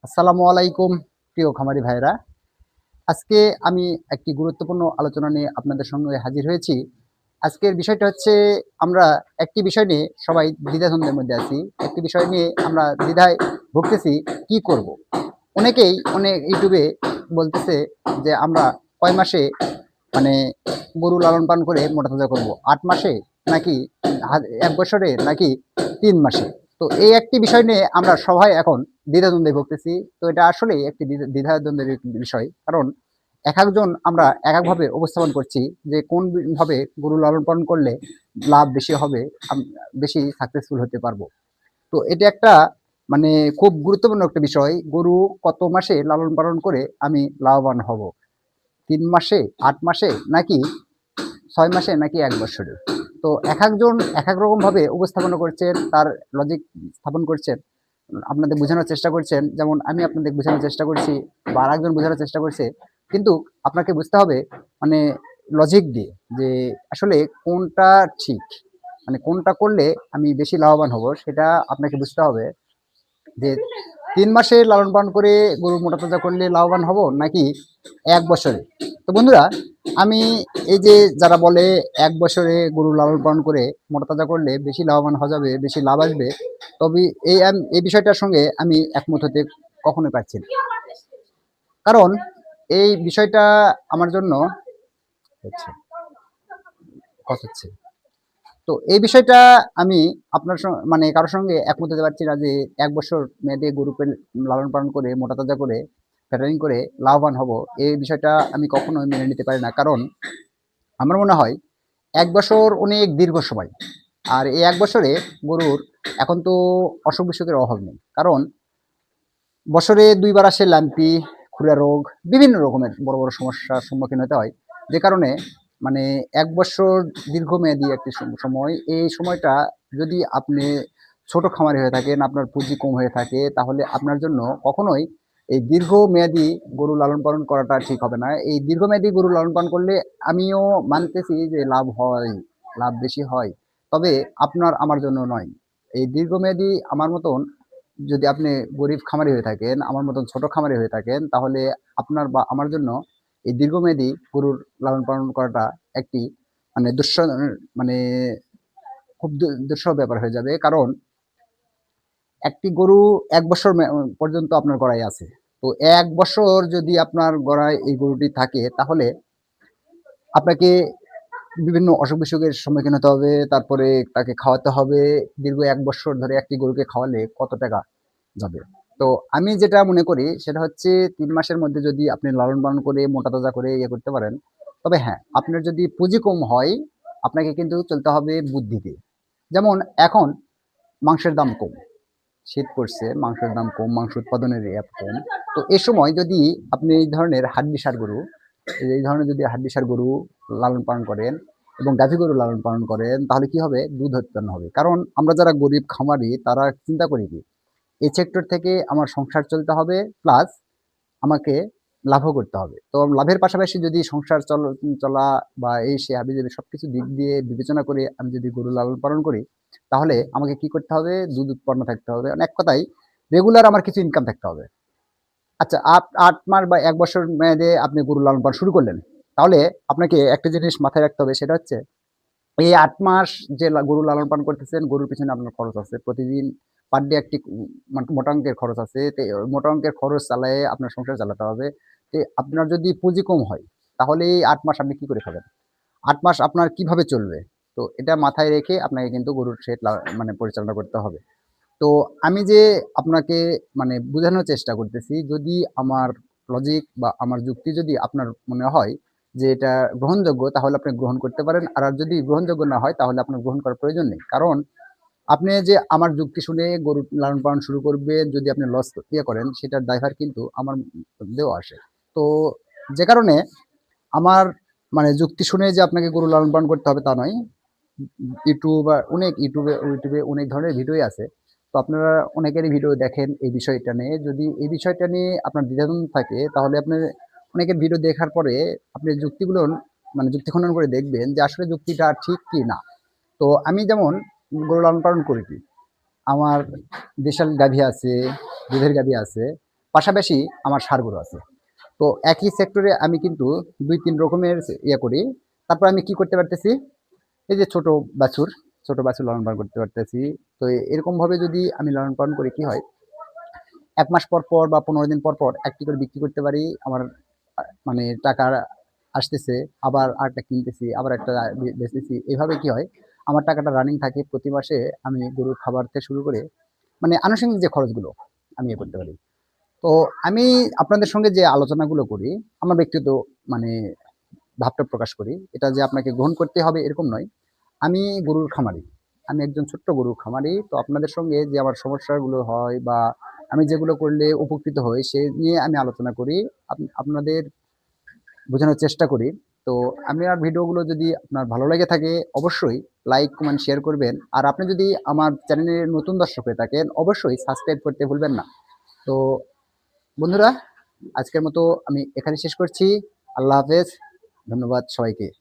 আসসালামু আলাইকুম প্রিয় খামারি ভাইরা। আজকে আমি একটি গুরুত্বপূর্ণ আলোচনা নিয়ে আপনাদের সঙ্গে হাজির হয়েছি। আজকের বিষয়টা হচ্ছে আমরা একটি বিষয় নিয়ে সবাই দ্বিধাদ্বন্দ্বের মধ্যে আছি। একটি বিষয় নিয়ে আমরা দ্বিধায় ভুগতেছি কি করব? অনেকেই অনেক ইউটিউবে বলতেছে যে আমরা কয় মাসে মানে গরু লালন পালন করে মোটা তাজা করব? ৮ মাসে নাকি ১ বছরে নাকি ৩ মাসে? তো এই একটি বিষয় নিয়ে আমরা সবাই এখন দ্বিধাদ্বন্দ্বে ভুগতেছি। তো এটা আসলেই একটি দ্বিধাদ্বন্দ্বের বিষয়। কারণ একেকজন আমরা একেকভাবে উপস্থাপন করছি যে কোন ভাবে গরু লালন পালন করলে লাভ বেশি হবে, বেশি সাকসেসফুল হতে পারবো। তো এটা একটা খুব গুরুত্বপূর্ণ একটা বিষয়। গরু কত মাসে লালন পালন করে আমি লাভবান হব? ৩ মাসে, ৮ মাসে নাকি ৬ মাসে নাকি ১ বছরে? তো একেকজন একেক রকমভাবে উপস্থাপনা করছেন, তার লজিক স্থাপন করছেন। আপনাদের বোঝানোর চেষ্টা করছেন। যেমন আমি আপনাদের বোঝানোর চেষ্টা করছি বা আরেকজন বোঝানোর চেষ্টা করছে। কিন্তু আপনাকে বুঝতে হবে মানে লজিক দিয়ে যে আসলে কোনটা ঠিক। কোনটা করলে আমি বেশি লাভবান হব সেটা আপনাকে বুঝতে হবে। যে ৩ মাসে লালন পালন করে গরু মোটা তাজা করলে লাভবান হব নাকি ১ বছরে? তো বন্ধুরা, আমি এই যে যারা বলে ১ বছরে গরু লালন পালন করে মোটা তাজা করলে বেশি লাভবান হওয়া যাবে, বেশি লাভ আসবে, তবে এই বিষয়টার সঙ্গে আমি একমত হতে কখনোই পারছি না। কারণ এই বিষয়টা আমার জন্য হচ্ছে হচ্ছে। তো এই বিষয়টা আমি আপনার কারো সঙ্গে একমত হতে পারছি না যে ১ বছর মেয়াদে গরু লালন পালন করে মোটা তাজা করে ফ্যাটারিং করে লাভবান হব। এই বিষয়টা আমি কখনোই মেনে নিতে পারি না। কারণ আমার মনে হয় ১ বছর অনেক দীর্ঘ সময়। আর এই ১ বছরে গরুর এখন তো অসুখ-বিসুখের অভাব নেই। কারণ বছরে ২ বার আসে ল্যাম্পি, খুরা রোগ, বিভিন্ন রকমের বড়, বড় সমস্যার সম্মুখীন হতে হয়। যে কারণে মানে ১ বছর দীর্ঘমেয়াদী একটি সময়। এই সময়টা যদি আপনি ছোট খামারি হয়ে থাকেন, আপনার পুঁজি কম হয়ে থাকে, তাহলে আপনার জন্য কখনোই এই দীর্ঘমেয়াদী গরু লালন পালন করাটা ঠিক হবে না। এই দীর্ঘমেয়াদী গরু লালন পালন করলে আমিও মানতেছি যে লাভ হয়, লাভ বেশি হয়। তবে আপনার আমার জন্য নয়। এই দীর্ঘমেয়াদী আমার মতন যদি আপনি গরিব খামারি হয়ে থাকেন, আমার মতন ছোট খামারি হয়ে থাকেন, তাহলে আপনার বা আমার জন্য এই দীর্ঘমেয়াদী গরুর লালন পালন করাটা একটি মানে দুঃস মানে খুব দুঃসহ ব্যাপার হয়ে যাবে। কারণ একটি গরু ১ বছর পর্যন্ত আপনার গড়ায় আছে। তো ১ বছর যদি আপনার গড়ায় এই গরুটি থাকে, তাহলে আপনাকে বিভিন্ন অসুখ-বিসুখের সম্মুখীন হতে হবে। তারপরে তাকে খাওয়াতে হবে। দীর্ঘ ১ বছর ধরে একটি গরুকে খাওয়ালে কত টাকা যাবে? তো আমি যেটা মনে করি সেটা হচ্ছে ৩ মাসের মধ্যে যদি আপনি লালন-পালন করে মোটা তাজা করে ইয়ে করতে পারেন, তবে হ্যাঁ, আপনার যদি পুঁজি কম হয়, আপনাকে কিন্তু চলতে হবে বুদ্ধিতে। যেমন এখন মাংসের দাম কম। শীত পড়ছে, মাংসের দাম কম, মাংস উৎপাদনের কম। তো এ সময় যদি আপনি এই ধরনের হাড্ডিসার গরু, এই ধরনের যদি হাড্ডিসার গরু লালন পালন করেন এবং গাভী গরু লালন পালন করেন, তাহলে কি হবে? দুধ উৎপন্ন হবে। কারণ আমরা যারা গরিব খামারি তারা চিন্তা করি কি? এই সেক্টর থেকে আমার সংসার চলতে হবে প্লাস আমাকে লাভও করতে হবে। তো লাভের পাশাপাশি যদি সংসার চলা বা এই সে হাবি-জাবি সবকিছু দিক দিয়ে বিবেচনা করে আমি যদি গরু লালন পালন করি, তাহলে আমাকে কি করতে হবে? দুধ উৎপন্ন থাকতে হবে। মানে এক কথায় রেগুলার আমার কিছু ইনকাম থাকতে হবে। আচ্ছা ৮ মাস বা ১ বছর মেয়াদে আপনি গরু লালন পালন শুরু করলেন। তাহলে আপনাকে একটা জিনিস মাথায় রাখতে হবে সেটা হচ্ছে এই ৮ মাস যে গরু লালন পালন করতেছেন, গরুর পিছনে আপনার খরচ আছে। প্রতিদিন পার ডে একটি মোটা অঙ্কের খরচ আছে। তো মোটা অঙ্কের খরচ চালায়ে আপনার সংসার চালাতে হবে। তো আপনার যদি পুঁজি কম হয়, তাহলে এই ৮ মাস আপনি কি করে খাবেন? ৮ মাস আপনার কিভাবে চলবে? তো এটা মাথায় রেখে আপনাকে কিন্তু গরুর শেড পরিচালনা করতে হবে। তো আমি যে আপনাকে বুঝানোর চেষ্টা করতেছি, যদি আমার লজিক বা আমার যুক্তি যদি আপনার মনে হয় যে এটা গ্রহণযোগ্য, তাহলে আপনি গ্রহণ করতে পারেন। আর যদি গ্রহণযোগ্য না হয়, তাহলে আপনার গ্রহণ করার প্রয়োজন নেই। কারণ আপনি যে আমার যুক্তি শুনে গরু লালন-পালন শুরু করবেন, যদি আপনি লস করেন, সেটার দায়ভার কিন্তু আমার মধ্যেও আসে। তো যে কারণে আমার যুক্তি শুনে যে আপনাকে গরু লালন-পালন করতে হবে তা নয়। ইউটিউবে অনেক ধরনের ভিডিওই আছে। তো আপনারা অনেকেরই ভিডিও দেখেন এই বিষয়টা নিয়ে। যদি এই বিষয়টা নিয়ে আপনার দ্বিধাদ্বন্দ্ব থাকে, তাহলে আপনি অনেকের ভিডিও দেখার পরে আপনি যুক্তিগুলো যুক্তি খণ্ডন করে দেখবেন যে আসলে যুক্তিটা ঠিক কি না। তো আমি যেমন গরু লালন পালন করি কি, আমার দেশাল গাভী আছে, দুধের গাভী আছে। পাশাপাশি আমার ষাঁড় গরু আছে। তো একই সেক্টরে আমি কিন্তু ২-৩ রকমের ইয়ে করি। তারপর আমি কি করতে পারতেছি? এই যে ছোট বাছুর লালন পালন করতে পারতেছি। তো এরকমভাবে যদি আমি লালন পালন করি কি হয়? ১ মাস পর, পর বা ১৫ দিন পর, পর একটি করে বিক্রি করতে পারি। আমার মানে টাকা আসতেছে, আবার আরেকটা কিনতেছি, আবার একটা বেচতেছি। এভাবে কি হয়? আমার টাকাটা রানিং থাকে। প্রতি মাসে আমি গরুর খাবার থেকে শুরু করে মানে আনুষঙ্গিক যে খরচগুলো আমি করতে পারি। তো আমি আপনাদের সঙ্গে যে আলোচনাগুলো করি, আমার ব্যক্তিগত মানে ভাবটা প্রকাশ করি। এটা যে আপনাকে গ্রহণ করতে হবে এরকম নয়। আমি গরুর খামারি। আমি একজন ছোট্ট গরুর খামারি। তো আপনাদের সঙ্গে যে আমার সমস্যাগুলো হয় বা আমি যেগুলো করলে উপকৃত হই সে নিয়ে আমি আলোচনা করি। আপনাদের বোঝানোর চেষ্টা করি। তো আমার ভিডিওগুলো যদি আপনার ভালো লেগে থাকে অবশ্যই লাইক, কমেন্ট, শেয়ার করবেন। আর আপনি যদি আমার চ্যানেলের নতুন দর্শক হয়ে থাকেন অবশ্যই সাবস্ক্রাইব করতে ভুলবেন না। তো বন্ধুরা আজকের মতো আমি এখানে শেষ করছি। আল্লাহ হাফেজ। ধন্যবাদ সবাইকে।